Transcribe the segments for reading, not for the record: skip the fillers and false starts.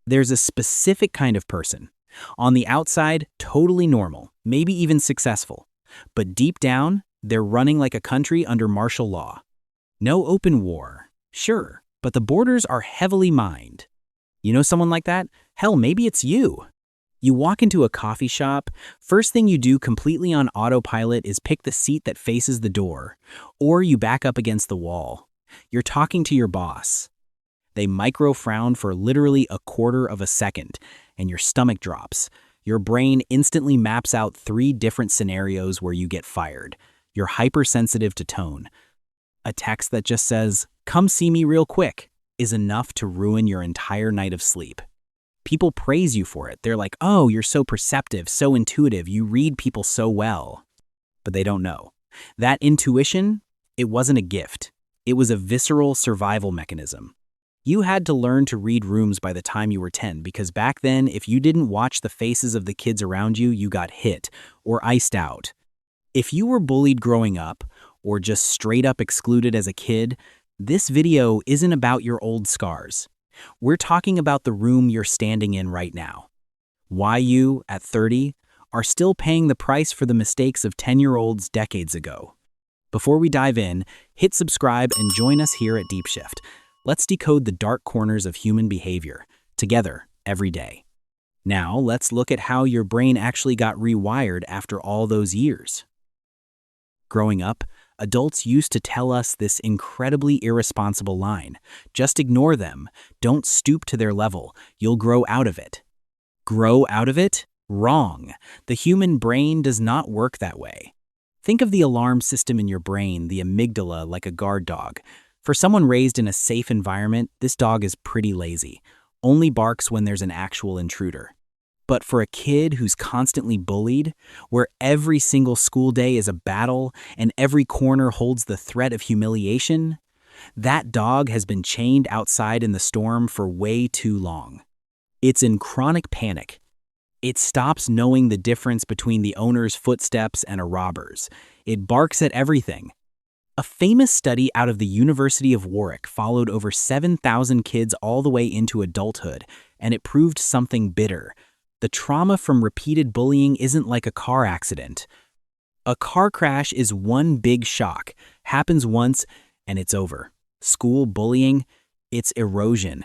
There's a specific kind of person. On the outside, totally normal, maybe even successful. But deep down, they're running like a country under martial law. No open war, sure, but the borders are heavily mined. You know someone like that? Hell, maybe it's you. You walk into a coffee shop, first thing you do completely on autopilot is pick the seat that faces the door, or you back up against the wall. You're talking to your boss. They micro-frown for literally a quarter of a second, and your stomach drops. Your brain instantly maps out 3 different scenarios where you get fired. You're hypersensitive to tone. A text that just says, "Come see me real quick," is enough to ruin your entire night of sleep. People praise you for it. They're like, "Oh, you're so perceptive, so intuitive, you read people so well." But they don't know. That intuition, it wasn't a gift. It was a visceral survival mechanism. You had to learn to read rooms by the time you were 10 because back then, if you didn't watch the faces of the kids around you, you got hit or iced out. If you were bullied growing up or just straight up excluded as a kid, this video isn't about your old scars. We're talking about the room you're standing in right now. Why you, at 30, are still paying the price for the mistakes of 10-year-olds decades ago. Before we dive in, hit subscribe and join us here at DeepShift. Let's decode the dark corners of human behavior, together, every day. Now, let's look at how your brain actually got rewired after all those years. Growing up, adults used to tell us this incredibly irresponsible line: just ignore them, don't stoop to their level, you'll grow out of it. Grow out of it? Wrong. The human brain does not work that way. Think of the alarm system in your brain, the amygdala, like a guard dog. For someone raised in a safe environment, this dog is pretty lazy, only barks when there's an actual intruder. But for a kid who's constantly bullied, where every single school day is a battle and every corner holds the threat of humiliation, that dog has been chained outside in the storm for way too long. It's in chronic panic. It stops knowing the difference between the owner's footsteps and a robber's. It barks at everything. A famous study out of the University of Warwick followed over 7,000 kids all the way into adulthood, and it proved something bitter. The trauma from repeated bullying isn't like a car accident. A car crash is one big shock, happens once, and it's over. School bullying, it's erosion.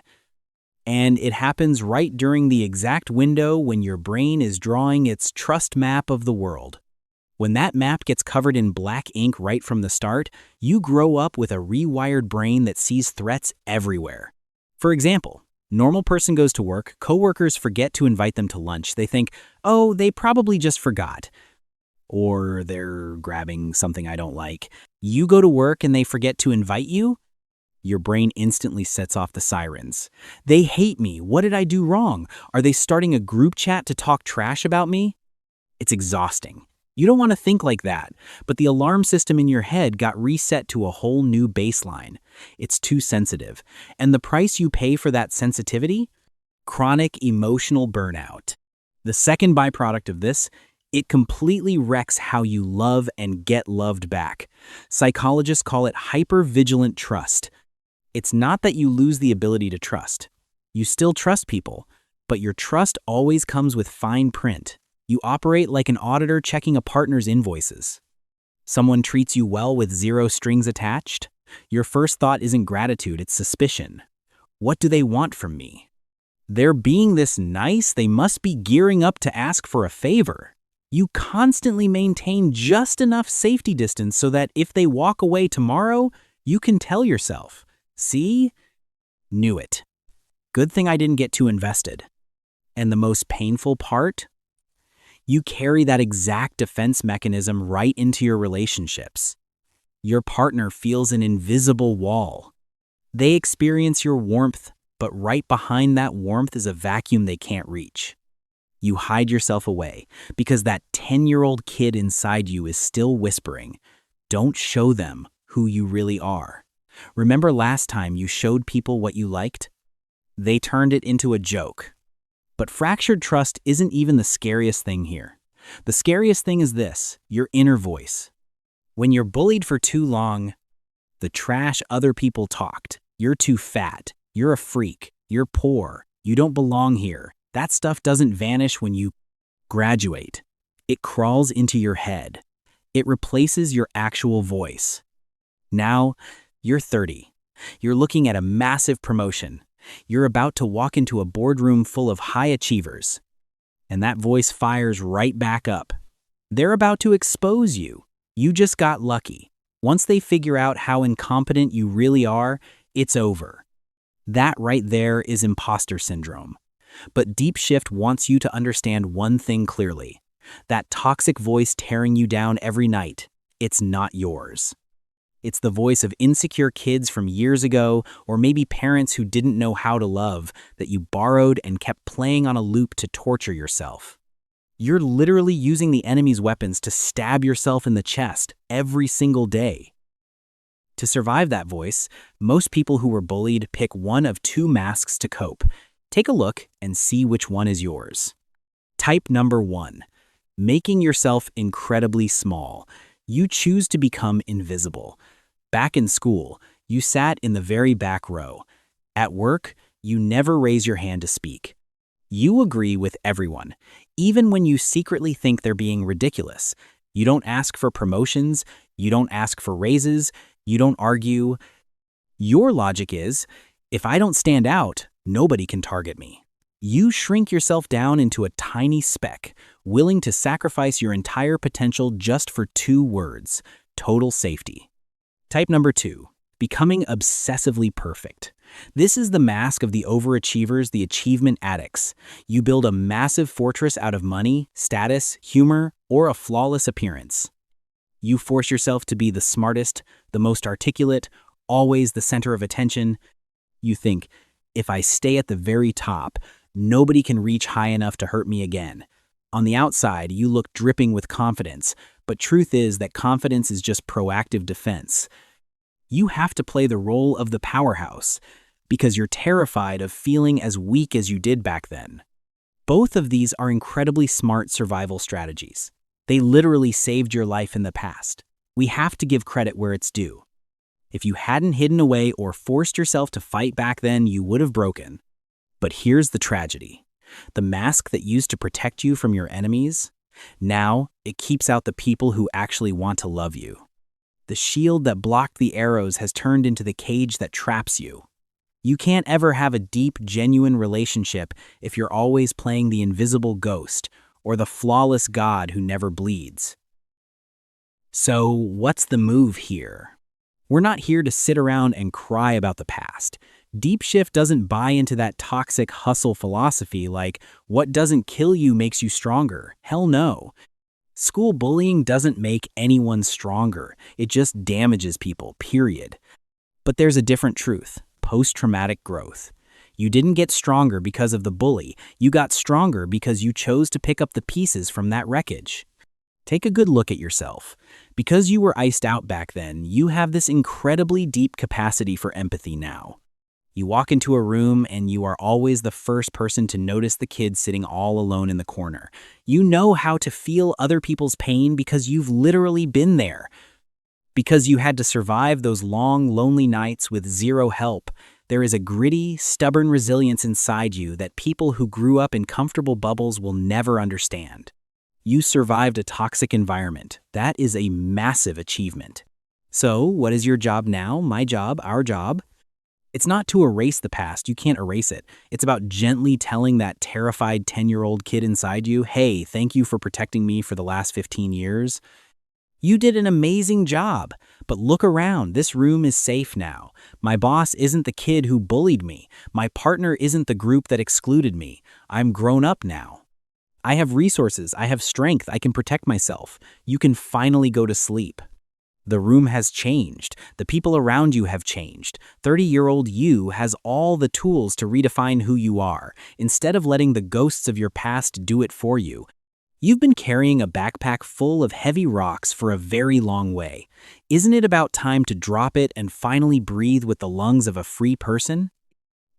And it happens right during the exact window when your brain is drawing its trust map of the world. When that map gets covered in black ink right from the start, you grow up with a rewired brain that sees threats everywhere. For example, normal person goes to work, coworkers forget to invite them to lunch. They think, "Oh, they probably just forgot." Or they're grabbing something I don't like. You go to work and they forget to invite you? Your brain instantly sets off the sirens. They hate me. What did I do wrong? Are they starting a group chat to talk trash about me? It's exhausting. You don't want to think like that, but the alarm system in your head got reset to a whole new baseline. It's too sensitive. And the price you pay for that sensitivity? Chronic emotional burnout. The second byproduct of this, it completely wrecks how you love and get loved back. Psychologists call it hyper-vigilant trust. It's not that you lose the ability to trust. You still trust people, but your trust always comes with fine print. You operate like an auditor checking a partner's invoices. Someone treats you well with 0 strings attached? Your first thought isn't gratitude, it's suspicion. What do they want from me? They're being this nice, they must be gearing up to ask for a favor. You constantly maintain just enough safety distance so that if they walk away tomorrow, you can tell yourself, "See? Knew it. Good thing I didn't get too invested." And the most painful part? You carry that exact defense mechanism right into your relationships. Your partner feels an invisible wall. They experience your warmth, but right behind that warmth is a vacuum they can't reach. You hide yourself away because that 10-year-old kid inside you is still whispering, "Don't show them who you really are." Remember last time you showed people what you liked? They turned it into a joke. But fractured trust isn't even the scariest thing here. The scariest thing is this, your inner voice. When you're bullied for too long, the trash other people talked, "You're too fat, you're a freak, you're poor, You don't belong here. That stuff doesn't vanish when you graduate. It crawls into your head. It replaces your actual voice. Now, you're 30. You're looking at a massive promotion. You're about to walk into a boardroom full of high achievers. And that voice fires right back up. They're about to expose you. You just got lucky. Once they figure out how incompetent you really are, it's over. That right there is imposter syndrome. But DeepShift wants you to understand one thing clearly. That toxic voice tearing you down every night, it's not yours. It's the voice of insecure kids from years ago, or maybe parents who didn't know how to love, that you borrowed and kept playing on a loop to torture yourself. You're literally using the enemy's weapons to stab yourself in the chest every single day. To survive that voice, most people who were bullied pick one of two masks to cope. Take a look and see which one is yours. Type number 1. Making yourself incredibly small. You choose to become invisible. Back in school, you sat in the very back row. At work, you never raise your hand to speak. You agree with everyone, even when you secretly think they're being ridiculous. You don't ask for promotions, you don't ask for raises, you don't argue. Your logic is, if I don't stand out, nobody can target me. You shrink yourself down into a tiny speck, willing to sacrifice your entire potential just for 2 words: total safety. Type number 2, becoming obsessively perfect. This is the mask of the overachievers, the achievement addicts. You build a massive fortress out of money, status, humor, or a flawless appearance. You force yourself to be the smartest, the most articulate, always the center of attention. You think, if I stay at the very top, nobody can reach high enough to hurt me again. On the outside, you look dripping with confidence, but truth is that confidence is just proactive defense. You have to play the role of the powerhouse because you're terrified of feeling as weak as you did back then. Both of these are incredibly smart survival strategies. They literally saved your life in the past. We have to give credit where it's due. If you hadn't hidden away or forced yourself to fight back then, you would have broken. But here's the tragedy. The mask that used to protect you from your enemies, now it keeps out the people who actually want to love you. The shield that blocked the arrows has turned into the cage that traps you. You can't ever have a deep, genuine relationship if you're always playing the invisible ghost or the flawless god who never bleeds. So, what's the move here? We're not here to sit around and cry about the past. DeepShift doesn't buy into that toxic hustle philosophy like, what doesn't kill you makes you stronger. Hell no. School bullying doesn't make anyone stronger. It just damages people, period. But there's a different truth: post-traumatic growth. You didn't get stronger because of the bully. You got stronger because you chose to pick up the pieces from that wreckage. Take a good look at yourself. Because you were iced out back then, you have this incredibly deep capacity for empathy now. You walk into a room and you are always the first person to notice the kid sitting all alone in the corner. You know how to feel other people's pain because you've literally been there. Because you had to survive those long, lonely nights with zero help, there is a gritty, stubborn resilience inside you that people who grew up in comfortable bubbles will never understand. You survived a toxic environment. That is a massive achievement. So, what is your job now? My job? Our job? It's not to erase the past. You can't erase it. It's about gently telling that terrified 10-year-old kid inside you, hey, thank you for protecting me for the last 15 years. You did an amazing job, but look around. This room is safe now. My boss isn't the kid who bullied me. My partner isn't the group that excluded me. I'm grown up now. I have resources. I have strength. I can protect myself. You can finally go to sleep. The room has changed. The people around you have changed. 30-year-old you has all the tools to redefine who you are, instead of letting the ghosts of your past do it for you. You've been carrying a backpack full of heavy rocks for a very long way. Isn't it about time to drop it and finally breathe with the lungs of a free person?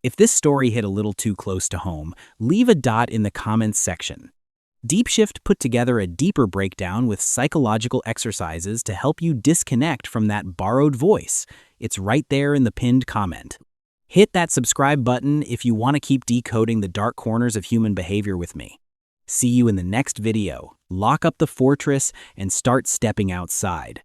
If this story hit a little too close to home, leave a dot in the comments section. DeepShift put together a deeper breakdown with psychological exercises to help you disconnect from that borrowed voice. It's right there in the pinned comment. Hit that subscribe button if you want to keep decoding the dark corners of human behavior with me. See you in the next video. Lock up the fortress and start stepping outside.